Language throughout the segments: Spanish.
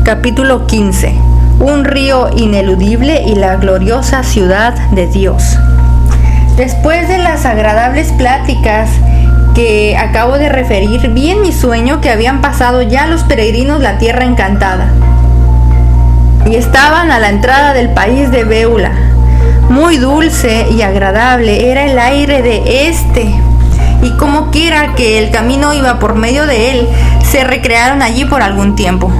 Capítulo 15. Un río ineludible y la gloriosa ciudad de Dios. Después de las agradables pláticas que acabo de referir, vi en mi sueño que habían pasado ya los peregrinos la tierra encantada y estaban a la entrada del país de Béula. Muy dulce y agradable era el aire de este, y como quiera que el camino iba por medio de él, se recrearon allí por algún tiempo.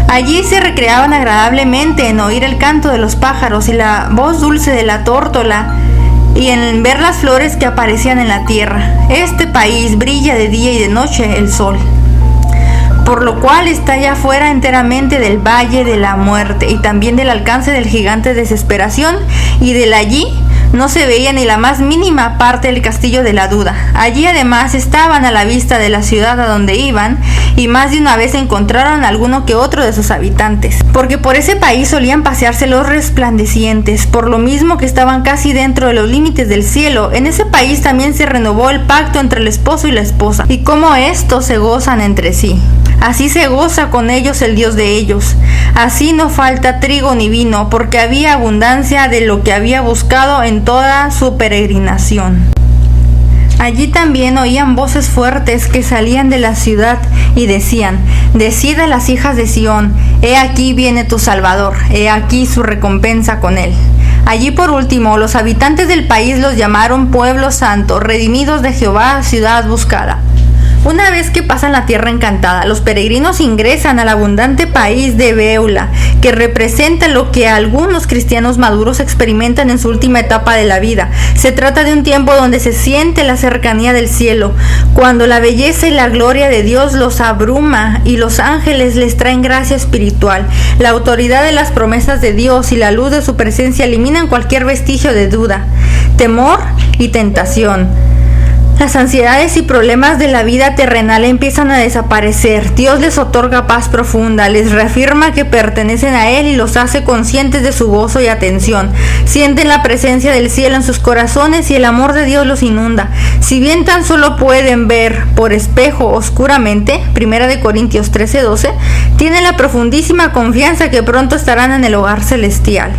Allí se recreaban agradablemente en oír el canto de los pájaros y la voz dulce de la tórtola, y en ver las flores que aparecían en la tierra. Este país brilla de día y de noche el sol, por lo cual está ya fuera enteramente del valle de la muerte y también del alcance del gigante desesperación, y de allí no se veía ni la más mínima parte del castillo de la duda. Allí además estaban a la vista de la ciudad a donde iban, y más de una vez encontraron alguno que otro de sus habitantes, porque por ese país solían pasearse los resplandecientes, por lo mismo que estaban casi dentro de los límites del cielo. En ese país también se renovó el pacto entre el esposo y la esposa, y como estos se gozan entre sí, así se goza con ellos el Dios de ellos. Así no falta trigo ni vino, porque había abundancia de lo que había buscado en toda su peregrinación. Allí también oían voces fuertes que salían de la ciudad y decían: decid a las hijas de Sión, he aquí viene tu Salvador, he aquí su recompensa con él. Allí por último los habitantes del país los llamaron pueblo santo, redimidos de Jehová, ciudad buscada. Una vez que pasan la tierra encantada, los peregrinos ingresan al abundante país de Béula, que representa lo que algunos cristianos maduros experimentan en su última etapa de la vida. Se trata de un tiempo donde se siente la cercanía del cielo, cuando la belleza y la gloria de Dios los abruma y los ángeles les traen gracia espiritual. La autoridad de las promesas de Dios y la luz de su presencia eliminan cualquier vestigio de duda, temor y tentación. Las ansiedades y problemas de la vida terrenal empiezan a desaparecer. Dios les otorga paz profunda, les reafirma que pertenecen a Él y los hace conscientes de su gozo y atención. Sienten la presencia del cielo en sus corazones y el amor de Dios los inunda. Si bien tan solo pueden ver por espejo oscuramente, 1 Corintios 13:12, tienen la profundísima confianza que pronto estarán en el hogar celestial.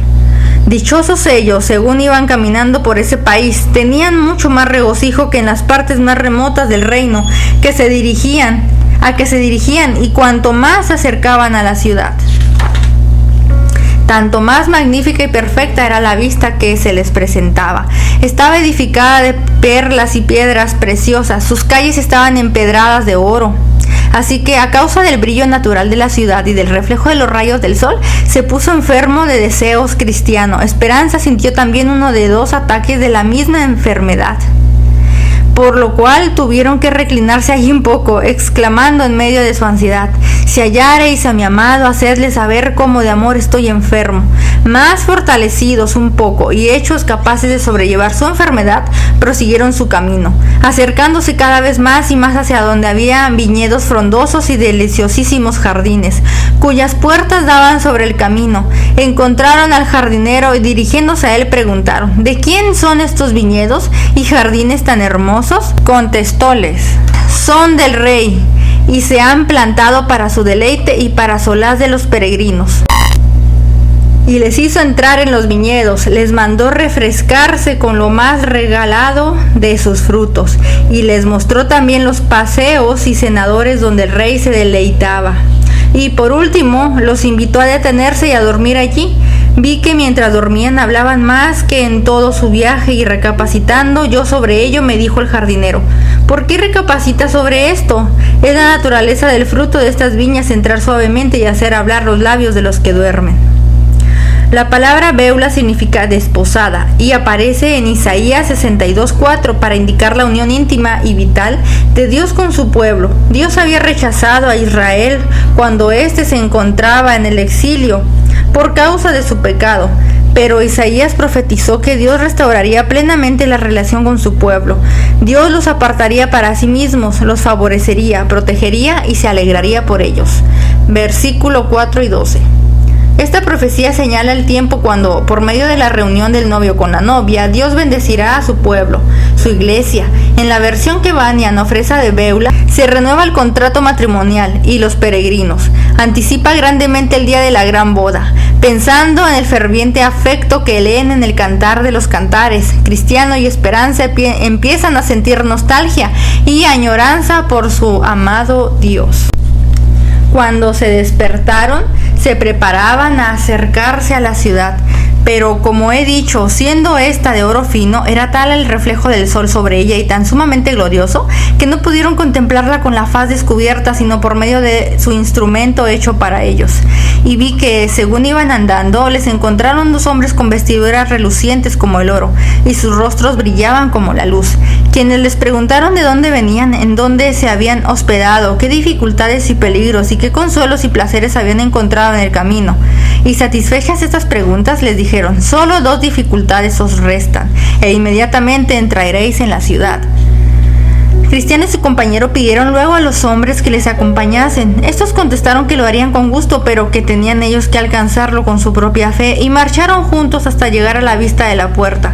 Dichosos ellos, según iban caminando por ese país, tenían mucho más regocijo que en las partes más remotas del reino a que se dirigían, y cuanto más se acercaban a la ciudad, tanto más magnífica y perfecta era la vista que se les presentaba. Estaba edificada de perlas y piedras preciosas, sus calles estaban empedradas de oro. Así que a causa del brillo natural de la ciudad y del reflejo de los rayos del sol, se puso enfermo de deseos cristiano. Esperanza sintió también uno de 2 ataques de la misma enfermedad, por lo cual tuvieron que reclinarse allí un poco, exclamando en medio de su ansiedad: si hallareis a mi amado, hacedle saber cómo de amor estoy enfermo. Más fortalecidos un poco y hechos capaces de sobrellevar su enfermedad, prosiguieron su camino, acercándose cada vez más y más hacia donde había viñedos frondosos y deliciosísimos jardines, cuyas puertas daban sobre el camino. Encontraron al jardinero y dirigiéndose a él preguntaron: ¿de quién son estos viñedos y jardines tan hermosos? Contestóles: son del rey, y se han plantado para su deleite y para solaz de los peregrinos. Y les hizo entrar en los viñedos, les mandó refrescarse con lo más regalado de sus frutos, y les mostró también los paseos y cenadores donde el rey se deleitaba. Y por último, los invitó a detenerse y a dormir allí. Vi que mientras dormían hablaban más que en todo su viaje, y recapacitando yo sobre ello, me dijo el jardinero: ¿por qué recapacitas sobre esto? Es la naturaleza del fruto de estas viñas entrar suavemente y hacer hablar los labios de los que duermen. La palabra Béula significa desposada y aparece en Isaías 62:4 para indicar la unión íntima y vital de Dios con su pueblo. Dios había rechazado a Israel cuando éste se encontraba en el exilio por causa de su pecado, pero Isaías profetizó que Dios restauraría plenamente la relación con su pueblo. Dios los apartaría para sí mismos, los favorecería, protegería y se alegraría por ellos. Versículo 4 y 12. Esta profecía señala el tiempo cuando, por medio de la reunión del novio con la novia, Dios bendecirá a su pueblo, su iglesia. En la versión que Bunyan ofrece de Beula, se renueva el contrato matrimonial y los peregrinos. Anticipa grandemente el día de la gran boda, pensando en el ferviente afecto que leen en el Cantar de los Cantares. Cristiano y Esperanza empiezan a sentir nostalgia y añoranza por su amado Dios. Cuando se despertaron, se preparaban a acercarse a la ciudad, pero como he dicho, siendo esta de oro fino, era tal el reflejo del sol sobre ella y tan sumamente glorioso, que no pudieron contemplarla con la faz descubierta, sino por medio de su instrumento hecho para ellos. Y vi que, según iban andando, les encontraron 2 hombres con vestiduras relucientes como el oro, y sus rostros brillaban como la luz, quienes les preguntaron de dónde venían, en dónde se habían hospedado, qué dificultades y peligros, y qué consuelos y placeres habían encontrado en el camino. Y satisfechas estas preguntas, les dijeron: solo 2 dificultades os restan, e inmediatamente entraréis en la ciudad. Cristiano y su compañero pidieron luego a los hombres que les acompañasen. Estos contestaron que lo harían con gusto, pero que tenían ellos que alcanzarlo con su propia fe, y marcharon juntos hasta llegar a la vista de la puerta.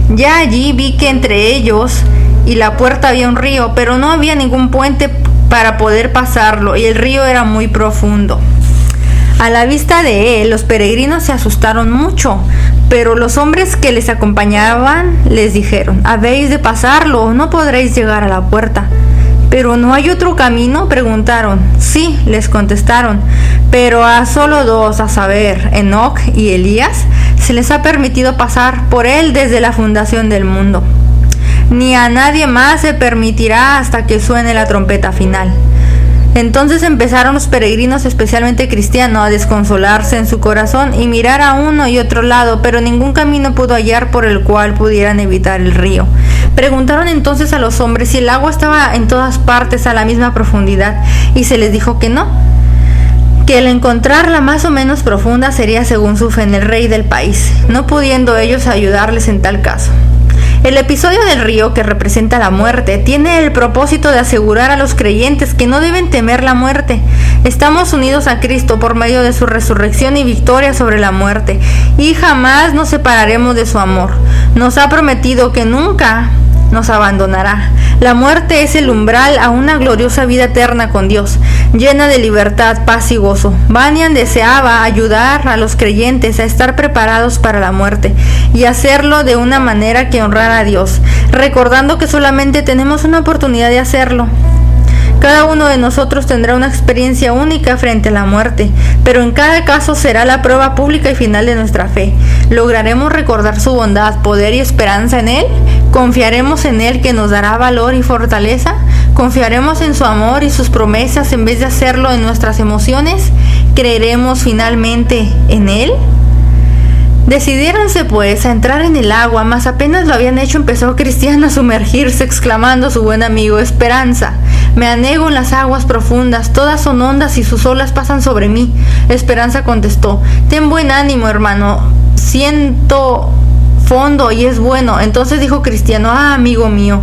Ya allí vi que entre ellos y la puerta había un río, pero no había ningún puente para poder pasarlo, y el río era muy profundo. A la vista de él, los peregrinos se asustaron mucho, pero los hombres que les acompañaban les dijeron: habéis de pasarlo, no podréis llegar a la puerta. ¿Pero no hay otro camino?, preguntaron. Sí, les contestaron, pero a solo 2, a saber, Enoc y Elías, se les ha permitido pasar por él desde la fundación del mundo. Ni a nadie más se permitirá hasta que suene la trompeta final. Entonces empezaron los peregrinos, especialmente Cristiano, a desconsolarse en su corazón y mirar a uno y otro lado, pero ningún camino pudo hallar por el cual pudieran evitar el río. Preguntaron entonces a los hombres si el agua estaba en todas partes a la misma profundidad, y se les dijo que no, que el encontrarla más o menos profunda sería según su fe en el rey del país, no pudiendo ellos ayudarles en tal caso. El episodio del río, que representa la muerte, tiene el propósito de asegurar a los creyentes que no deben temer la muerte. Estamos unidos a Cristo por medio de su resurrección y victoria sobre la muerte, y jamás nos separaremos de su amor. Nos ha prometido que nunca nos abandonará. La muerte es el umbral a una gloriosa vida eterna con Dios, llena de libertad, paz y gozo. Bunyan deseaba ayudar a los creyentes a estar preparados para la muerte y hacerlo de una manera que honrara a Dios, recordando que solamente tenemos una oportunidad de hacerlo. Cada uno de nosotros tendrá una experiencia única frente a la muerte, pero en cada caso será la prueba pública y final de nuestra fe. ¿Lograremos recordar su bondad, poder y esperanza en Él? ¿Confiaremos en Él, que nos dará valor y fortaleza? ¿Confiaremos en su amor y sus promesas en vez de hacerlo en nuestras emociones? ¿Creeremos finalmente en Él? Decidiéronse pues a entrar en el agua, mas apenas lo habían hecho empezó Cristiano a sumergirse, exclamando a su buen amigo: Esperanza, me anego en las aguas profundas, todas son ondas y sus olas pasan sobre mí. Esperanza contestó: ten buen ánimo, hermano, siento fondo y es bueno. Entonces dijo Cristiano: amigo mío,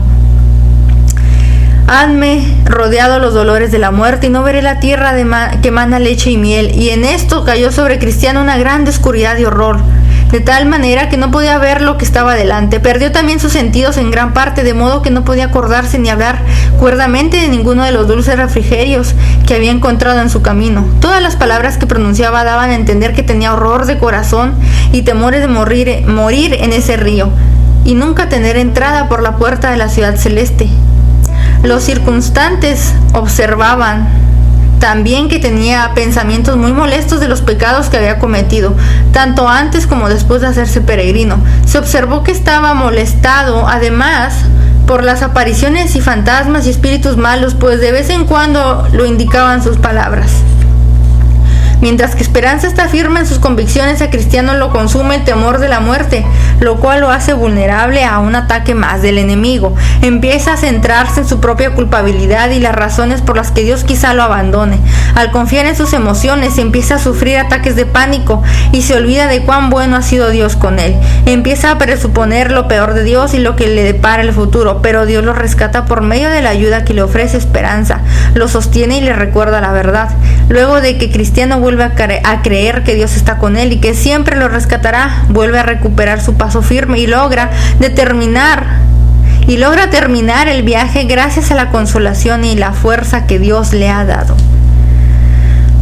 hanme rodeado los dolores de la muerte y no veré la tierra que mana leche y miel. Y en esto cayó sobre Cristiano una grande oscuridad y horror, de tal manera que no podía ver lo que estaba delante. Perdió también sus sentidos en gran parte, de modo que no podía acordarse ni hablar cuerdamente de ninguno de los dulces refrigerios que había encontrado en su camino. Todas las palabras que pronunciaba daban a entender que tenía horror de corazón y temores de morir en ese río, y nunca tener entrada por la puerta de la ciudad celeste. Los circunstantes observaban también que tenía pensamientos muy molestos de los pecados que había cometido, tanto antes como después de hacerse peregrino. Se observó que estaba molestado, además, por las apariciones y fantasmas y espíritus malos, pues de vez en cuando lo indicaban sus palabras. Mientras que Esperanza está firme en sus convicciones, a Cristiano lo consume el temor de la muerte, lo cual lo hace vulnerable a un ataque más del enemigo. Empieza a centrarse en su propia culpabilidad y las razones por las que Dios quizá lo abandone. Al confiar en sus emociones, empieza a sufrir ataques de pánico y se olvida de cuán bueno ha sido Dios con él. Empieza a presuponer lo peor de Dios y lo que le depara el futuro, pero Dios lo rescata por medio de la ayuda que le ofrece Esperanza, lo sostiene y le recuerda la verdad. Luego de que Cristiano vuelve a creer que Dios está con él y que siempre lo rescatará, vuelve a recuperar su paso firme y logra terminar el viaje gracias a la consolación y la fuerza que Dios le ha dado.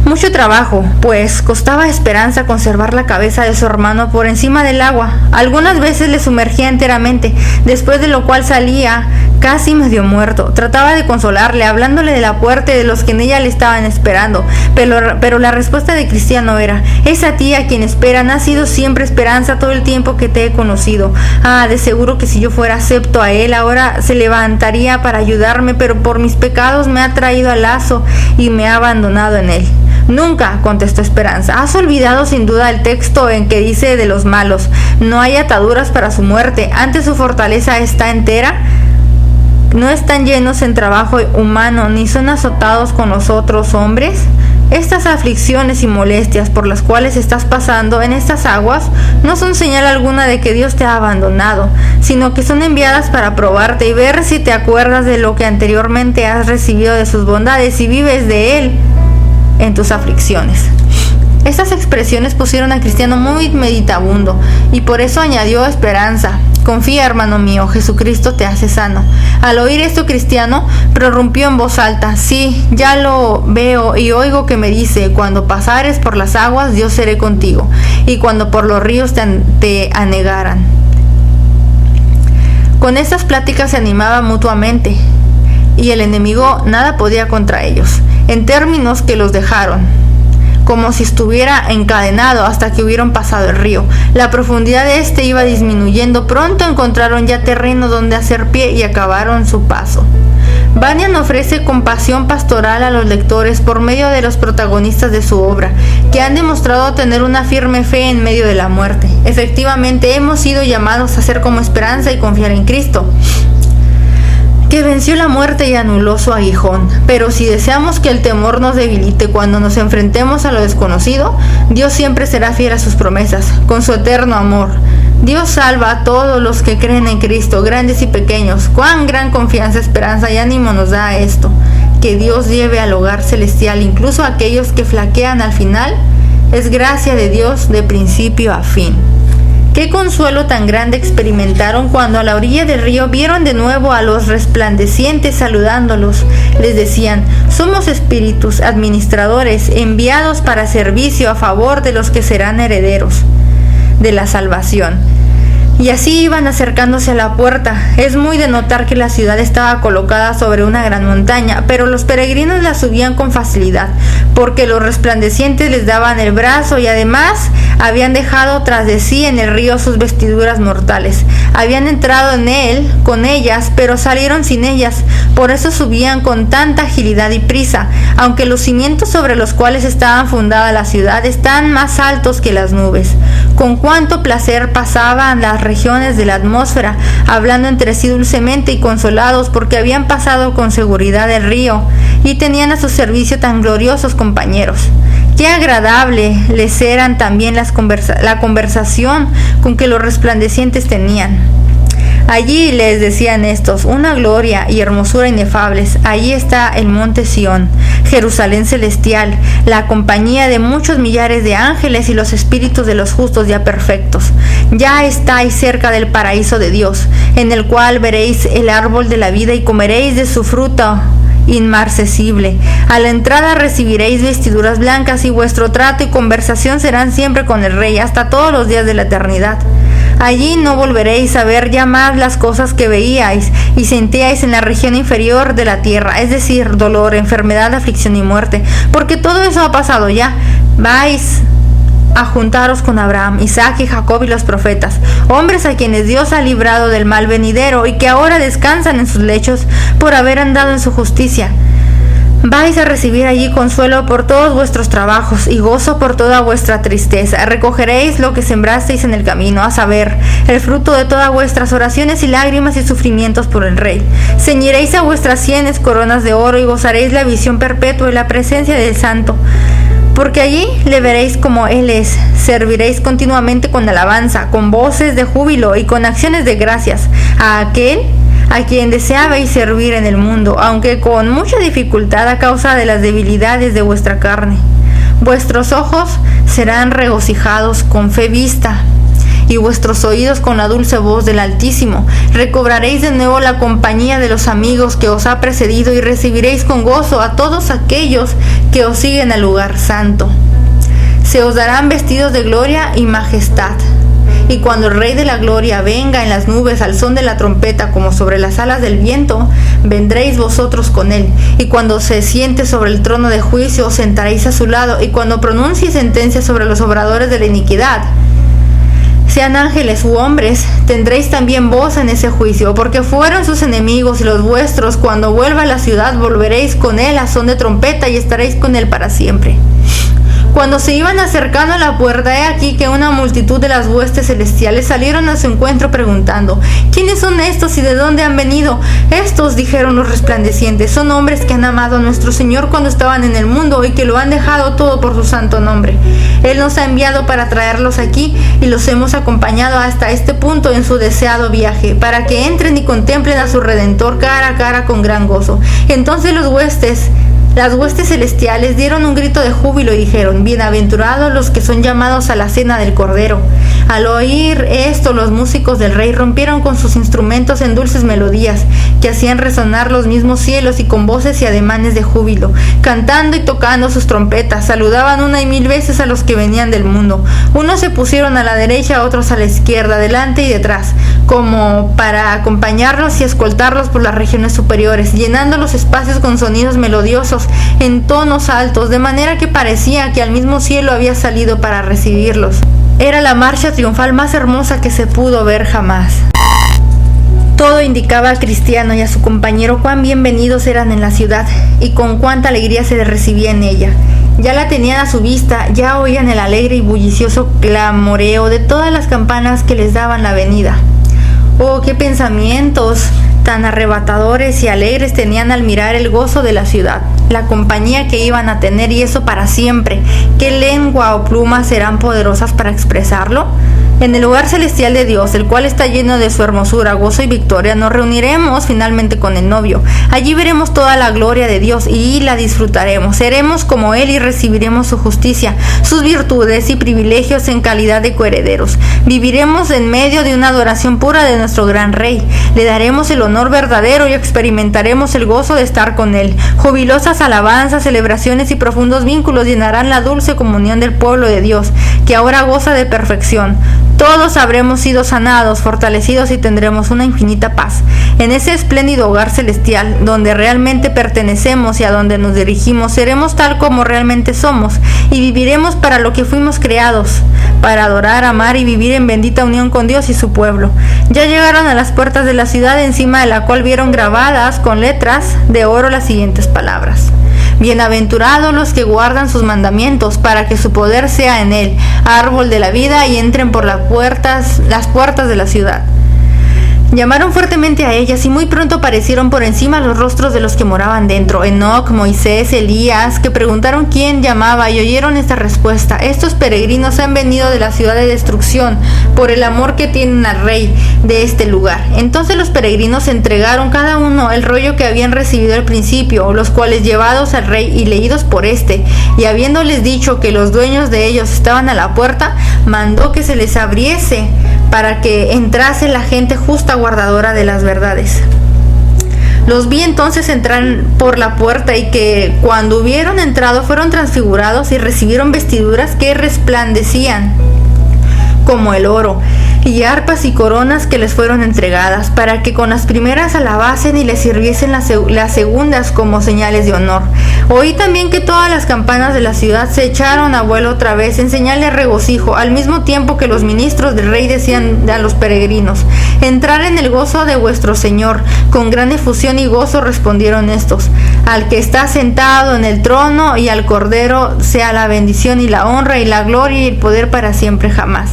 Mucho trabajo, pues costaba a Esperanza conservar la cabeza de su hermano por encima del agua. Algunas veces le sumergía enteramente, después de lo cual salía casi medio muerto. Trataba de consolarle, hablándole de la puerta y de los que en ella le estaban esperando, pero la respuesta de Cristiano era: es a ti a quien esperan, ha sido siempre Esperanza todo el tiempo que te he conocido. De seguro que si yo fuera acepto a él, ahora se levantaría para ayudarme, pero por mis pecados me ha traído al lazo y me ha abandonado en él. Nunca, contestó Esperanza. Has olvidado sin duda el texto en que dice de los malos: no hay ataduras para su muerte, antes su fortaleza está entera. ¿No están llenos en trabajo humano, ni son azotados con los otros hombres? Estas aflicciones y molestias por las cuales estás pasando en estas aguas no son señal alguna de que Dios te ha abandonado, sino que son enviadas para probarte y ver si te acuerdas de lo que anteriormente has recibido de sus bondades y vives de Él en tus aflicciones. Estas expresiones pusieron a Cristiano muy meditabundo, y por eso añadió Esperanza: confía, hermano mío, Jesucristo te hace sano. Al oír esto, Cristiano prorrumpió en voz alta: sí, ya lo veo y oigo que me dice: cuando pasares por las aguas, yo seré contigo, y cuando por los ríos te anegaran. Con estas pláticas se animaban mutuamente, y el enemigo nada podía contra ellos, en términos que los dejaron como si estuviera encadenado hasta que hubieron pasado el río. La profundidad de este iba disminuyendo. Pronto encontraron ya terreno donde hacer pie y acabaron su paso. Bunyan ofrece compasión pastoral a los lectores por medio de los protagonistas de su obra, que han demostrado tener una firme fe en medio de la muerte. Efectivamente, hemos sido llamados a ser como Esperanza y confiar en Cristo, que venció la muerte y anuló su aguijón. Pero si deseamos que el temor nos debilite cuando nos enfrentemos a lo desconocido, Dios siempre será fiel a sus promesas, con su eterno amor. Dios salva a todos los que creen en Cristo, grandes y pequeños. Cuán gran confianza, esperanza y ánimo nos da esto, que Dios lleve al hogar celestial incluso a aquellos que flaquean al final. Es gracia de Dios de principio a fin. Qué consuelo tan grande experimentaron cuando a la orilla del río vieron de nuevo a los resplandecientes saludándolos. Les decían: somos espíritus administradores enviados para servicio a favor de los que serán herederos de la salvación. Y así iban acercándose a la puerta. Es muy de notar que la ciudad estaba colocada sobre una gran montaña, pero los peregrinos la subían con facilidad, porque los resplandecientes les daban el brazo y además habían dejado tras de sí en el río sus vestiduras mortales. Habían entrado en él con ellas, pero salieron sin ellas. Por eso subían con tanta agilidad y prisa, aunque los cimientos sobre los cuales estaba fundada la ciudad están más altos que las nubes. Con cuánto placer pasaban las regiones de la atmósfera, hablando entre sí dulcemente y consolados porque habían pasado con seguridad el río y tenían a su servicio tan gloriosos compañeros. Qué agradable les eran también la conversación con que los resplandecientes tenían. Allí, les decían estos, una gloria y hermosura inefables. Allí está el monte Sión, Jerusalén celestial, la compañía de muchos millares de ángeles y los espíritus de los justos ya perfectos. Ya estáis cerca del paraíso de Dios, en el cual veréis el árbol de la vida y comeréis de su fruto inmarcesible. A la entrada recibiréis vestiduras blancas y vuestro trato y conversación serán siempre con el Rey hasta todos los días de la eternidad. Allí no volveréis a ver ya más las cosas que veíais y sentíais en la región inferior de la tierra, es decir, dolor, enfermedad, aflicción y muerte, porque todo eso ha pasado ya. Vais a juntaros con Abraham, Isaac y Jacob y los profetas, hombres a quienes Dios ha librado del mal venidero y que ahora descansan en sus lechos por haber andado en su justicia. Vais a recibir allí consuelo por todos vuestros trabajos y gozo por toda vuestra tristeza. Recogeréis lo que sembrasteis en el camino, a saber, el fruto de todas vuestras oraciones y lágrimas y sufrimientos por el Rey. Ceñiréis a vuestras sienes coronas de oro y gozaréis la visión perpetua y la presencia del Santo. Porque allí le veréis como Él es, serviréis continuamente con alabanza, con voces de júbilo y con acciones de gracias a aquel a quien deseabais servir en el mundo, aunque con mucha dificultad a causa de las debilidades de vuestra carne. Vuestros ojos serán regocijados con fe vista, y vuestros oídos con la dulce voz del Altísimo. Recobraréis de nuevo la compañía de los amigos que os ha precedido, y recibiréis con gozo a todos aquellos que os siguen al lugar santo. Se os darán vestidos de gloria y majestad. Y cuando el Rey de la Gloria venga en las nubes al son de la trompeta como sobre las alas del viento, vendréis vosotros con él. Y cuando se siente sobre el trono de juicio, os sentaréis a su lado. Y cuando pronuncie sentencia sobre los obradores de la iniquidad, sean ángeles u hombres, tendréis también voz en ese juicio, porque fueron sus enemigos y los vuestros. Cuando vuelva a la ciudad, volveréis con él a son de trompeta y estaréis con él para siempre. Cuando se iban acercando a la puerta, he aquí que una multitud de las huestes celestiales salieron a su encuentro preguntando: ¿quiénes son estos y de dónde han venido? Estos, dijeron los resplandecientes, son hombres que han amado a nuestro Señor cuando estaban en el mundo y que lo han dejado todo por su santo nombre. Él nos ha enviado para traerlos aquí y los hemos acompañado hasta este punto en su deseado viaje, para que entren y contemplen a su Redentor cara a cara con gran gozo. Entonces las huestes celestiales dieron un grito de júbilo y dijeron: bienaventurados los que son llamados a la cena del Cordero. Al oír esto, los músicos del rey rompieron con sus instrumentos en dulces melodías que hacían resonar los mismos cielos, y con voces y ademanes de júbilo, cantando y tocando sus trompetas, saludaban una y mil veces a los que venían del mundo. Unos se pusieron a la derecha, otros a la izquierda, delante y detrás, como para acompañarlos y escoltarlos por las regiones superiores, llenando los espacios con sonidos melodiosos en tonos altos, de manera que parecía que al mismo cielo había salido para recibirlos. Era la marcha triunfal más hermosa que se pudo ver jamás. Todo indicaba al cristiano y a su compañero cuán bienvenidos eran en la ciudad y con cuánta alegría se les recibía en ella. Ya la tenían a su vista, ya oían el alegre y bullicioso clamoreo de todas las campanas que les daban la venida. Oh, qué pensamientos tan arrebatadores y alegres tenían al mirar el gozo de la ciudad, la compañía que iban a tener, y eso para siempre. ¿Qué lengua o plumas serán poderosas para expresarlo? En el lugar celestial de Dios, el cual está lleno de su hermosura, gozo y victoria, nos reuniremos finalmente con el novio. Allí veremos toda la gloria de Dios y la disfrutaremos. Seremos como Él y recibiremos su justicia, sus virtudes y privilegios en calidad de coherederos. Viviremos en medio de una adoración pura de nuestro gran Rey. Le daremos el honor verdadero y experimentaremos el gozo de estar con Él. Jubilosas alabanzas, celebraciones y profundos vínculos llenarán la dulce comunión del pueblo de Dios, que ahora goza de perfección. Todos habremos sido sanados, fortalecidos y tendremos una infinita paz. En ese espléndido hogar celestial, donde realmente pertenecemos y a donde nos dirigimos, seremos tal como realmente somos y viviremos para lo que fuimos creados, para adorar, amar y vivir en bendita unión con Dios y su pueblo. Ya llegaron a las puertas de la ciudad, encima de la cual vieron grabadas con letras de oro las siguientes palabras: bienaventurados los que guardan sus mandamientos, para que su poder sea en él, árbol de la vida, y entren por las puertas de la ciudad. Llamaron fuertemente a ellas y muy pronto aparecieron por encima los rostros de los que moraban dentro: Enoc, Moisés, Elías, que preguntaron quién llamaba y oyeron esta respuesta: estos peregrinos han venido de la ciudad de destrucción por el amor que tienen al rey de este lugar. Entonces los peregrinos entregaron cada uno el rollo que habían recibido al principio, los cuales, llevados al rey y leídos por éste, y habiéndoles dicho que los dueños de ellos estaban a la puerta, mandó que se les abriese para que entrase la gente justa guardadora de las verdades. Los vi entonces entrar por la puerta, y que cuando hubieron entrado fueron transfigurados y recibieron vestiduras que resplandecían como el oro, y arpas y coronas que les fueron entregadas, para que con las primeras alabasen y les sirviesen las segundas como señales de honor. Oí también que todas las campanas de la ciudad se echaron a vuelo otra vez en señal de regocijo, al mismo tiempo que los ministros del rey decían a los peregrinos: entrar en el gozo de vuestro Señor. Con gran efusión y gozo respondieron estos: al que está sentado en el trono y al Cordero sea la bendición y la honra y la gloria y el poder para siempre jamás.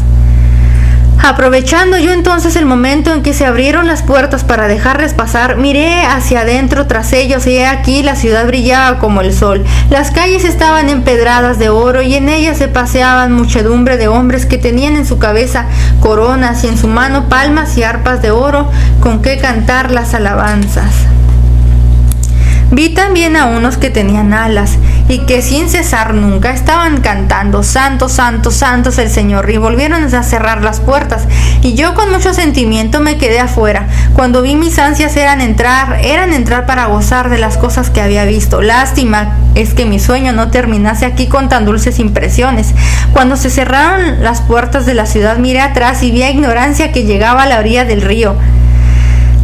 Aprovechando yo entonces el momento en que se abrieron las puertas para dejarles pasar, miré hacia adentro tras ellos y he aquí la ciudad brillaba como el sol. Las calles estaban empedradas de oro y en ellas se paseaban muchedumbre de hombres que tenían en su cabeza coronas y en su mano palmas y arpas de oro con que cantar las alabanzas. Vi también a unos que tenían alas y que sin cesar nunca estaban cantando: Santo, Santo, Santo es el Señor. Y volvieron a cerrar las puertas y yo con mucho sentimiento me quedé afuera. Cuando vi, mis ansias eran entrar para gozar de las cosas que había visto. Lástima es que mi sueño no terminase aquí con tan dulces impresiones. Cuando se cerraron las puertas de la ciudad, miré atrás y vi a Ignorancia que llegaba a la orilla del río.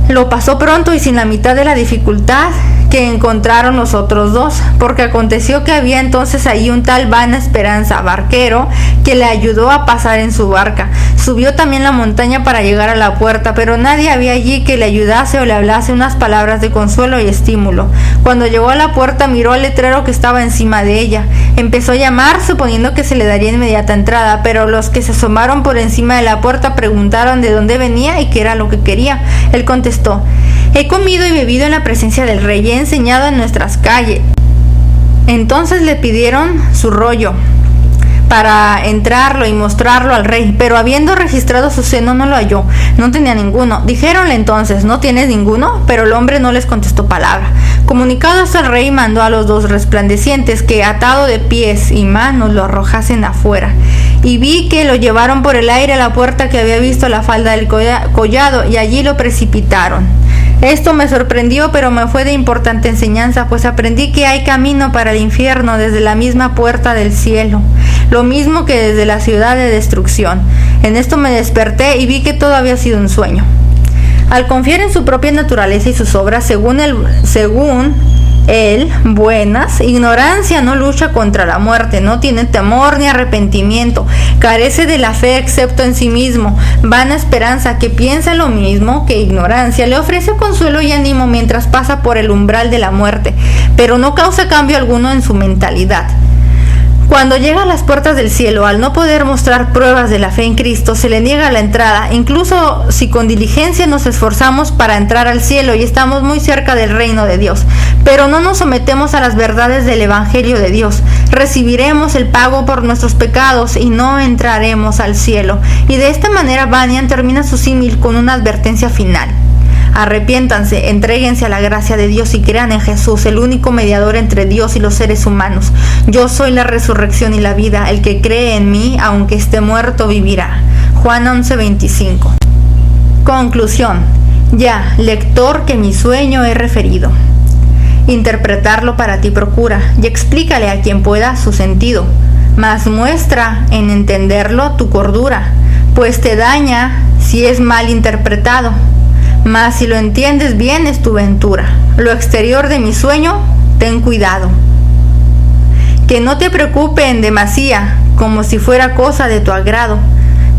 Lo pasó pronto y sin la mitad de la dificultad que encontraron los otros dos, porque aconteció que había entonces ahí un tal Vana Esperanza, barquero, que le ayudó a pasar en su barca. Subió también la montaña para llegar a la puerta, pero nadie había allí que le ayudase o le hablase unas palabras de consuelo y estímulo. Cuando llegó a la puerta, miró al letrero que estaba encima de ella. Empezó a llamar, suponiendo que se le daría inmediata entrada, pero los que se asomaron por encima de la puerta preguntaron de dónde venía y qué era lo que quería. Él contestó: he comido y bebido en la presencia del rey y he enseñado en nuestras calles. Entonces le pidieron su rollo para entrarlo y mostrarlo al rey, pero habiendo registrado su seno no lo halló, no tenía ninguno. Dijéronle entonces: ¿no tienes ninguno? Pero el hombre no les contestó palabra. Comunicado esto, el rey mandó a los dos resplandecientes que, atado de pies y manos, lo arrojasen afuera. Y vi que lo llevaron por el aire a la puerta que había visto la falda del collado, y allí lo precipitaron. Esto me sorprendió, pero me fue de importante enseñanza, pues aprendí que hay camino para el infierno desde la misma puerta del cielo, lo mismo que desde la ciudad de destrucción. En esto me desperté y vi que todo había sido un sueño. Al confiar en su propia naturaleza y sus obras, según él, buenas, Ignorancia no lucha contra la muerte, no tiene temor ni arrepentimiento, carece de la fe excepto en sí mismo. Vana Esperanza, que piensa lo mismo que Ignorancia, le ofrece consuelo y ánimo mientras pasa por el umbral de la muerte, pero no causa cambio alguno en su mentalidad. Cuando llega a las puertas del cielo, al no poder mostrar pruebas de la fe en Cristo, se le niega la entrada, incluso si con diligencia nos esforzamos para entrar al cielo y estamos muy cerca del reino de Dios. Pero no nos sometemos a las verdades del Evangelio de Dios. Recibiremos el pago por nuestros pecados y no entraremos al cielo. Y de esta manera Bunyan termina su símil con una advertencia final. Arrepiéntanse, entréguense a la gracia de Dios y crean en Jesús, el único mediador entre Dios y los seres humanos. Yo soy la resurrección y la vida. El que cree en mí, aunque esté muerto, vivirá. Juan 11:25. Conclusión. Ya, lector, que mi sueño he referido. Interpretarlo para ti procura y explícale a quien pueda su sentido, mas muestra en entenderlo tu cordura, pues te daña si es mal interpretado. Mas si lo entiendes bien es tu ventura. Lo exterior de mi sueño, ten cuidado. Que no te preocupe en demasía, como si fuera cosa de tu agrado,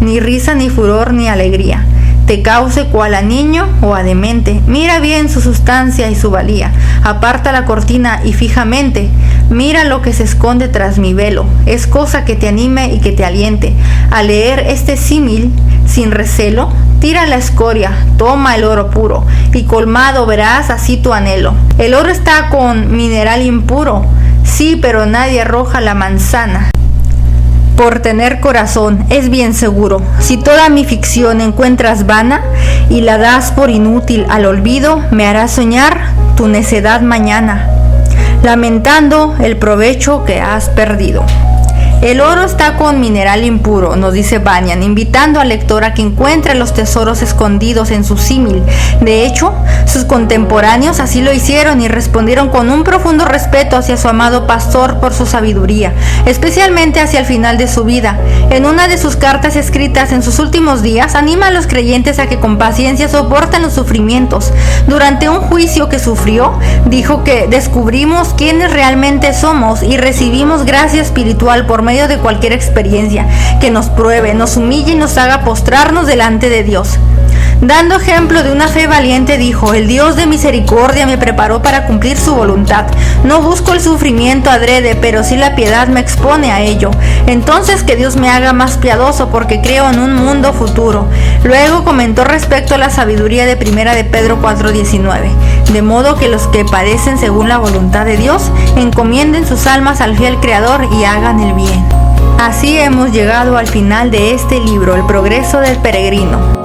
ni risa, ni furor, ni alegría, te cause cual a niño o a demente. Mira bien su sustancia y su valía, aparta la cortina y fijamente, mira lo que se esconde tras mi velo, es cosa que te anime y que te aliente. Al leer este símil, sin recelo, tira la escoria, toma el oro puro, y colmado verás así tu anhelo. El oro está con mineral impuro, sí, pero nadie arroja la manzana. Por tener corazón es bien seguro. Si toda mi ficción encuentras vana y la das por inútil al olvido, me harás soñar tu necedad mañana, lamentando el provecho que has perdido. El oro está con mineral impuro, nos dice Bunyan, invitando al lector a que encuentre los tesoros escondidos en su símil. De hecho, sus contemporáneos así lo hicieron y respondieron con un profundo respeto hacia su amado pastor por su sabiduría, especialmente hacia el final de su vida. En una de sus cartas escritas en sus últimos días, anima a los creyentes a que con paciencia soporten los sufrimientos. Durante un juicio que sufrió, dijo que descubrimos quiénes realmente somos y recibimos gracia espiritual por medio de cualquier experiencia que nos pruebe, nos humille y nos haga postrarnos delante de Dios. Dando ejemplo de una fe valiente, dijo: el Dios de misericordia me preparó para cumplir su voluntad. No busco el sufrimiento adrede, pero sí la piedad me expone a ello. Entonces que Dios me haga más piadoso, porque creo en un mundo futuro. Luego comentó respecto a la sabiduría de 1 de Pedro 4:19. De modo que los que padecen según la voluntad de Dios, encomienden sus almas al fiel Creador y hagan el bien. Así hemos llegado al final de este libro, El progreso del peregrino.